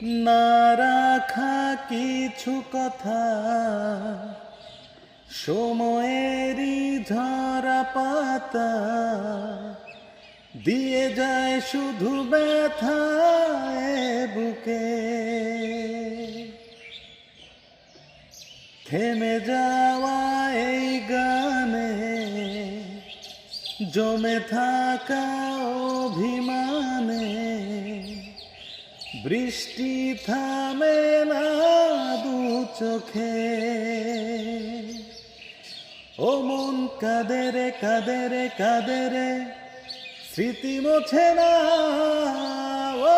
না রাখা কিছু কথা সময়েরই ঝরা পাতা দিয়ে যায় শুধু ব্যথায় বুকে। থেমে যাওয়া এই গানে জমে থাকা অভিমানে বৃষ্টি থামে না দু চোখে। ও মন কাঁদে রে কাঁদে রে কাঁদে রে স্মৃতি মোছে না। ও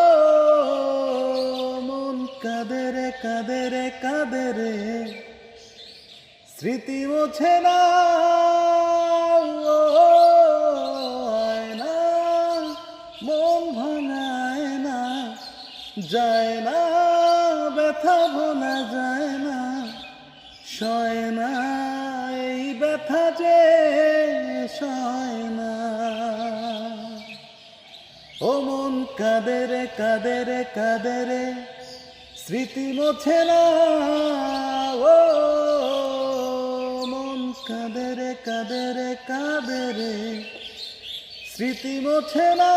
মন কাঁদে রে কাঁদে রে কাঁদে রে স্মৃতি মোছে না। আয়না মন ভাঙায় না, যায় না ব্যথা ভোলা যায় না, সয় না এই ব্যথা যে সয় না। ও মন কাঁদে রে কাঁদে রে কাঁদে রে স্মৃতি মোছে না। ও মন কাঁদে রে কাঁদে রে কাঁদে রে স্মৃতি মোছে না।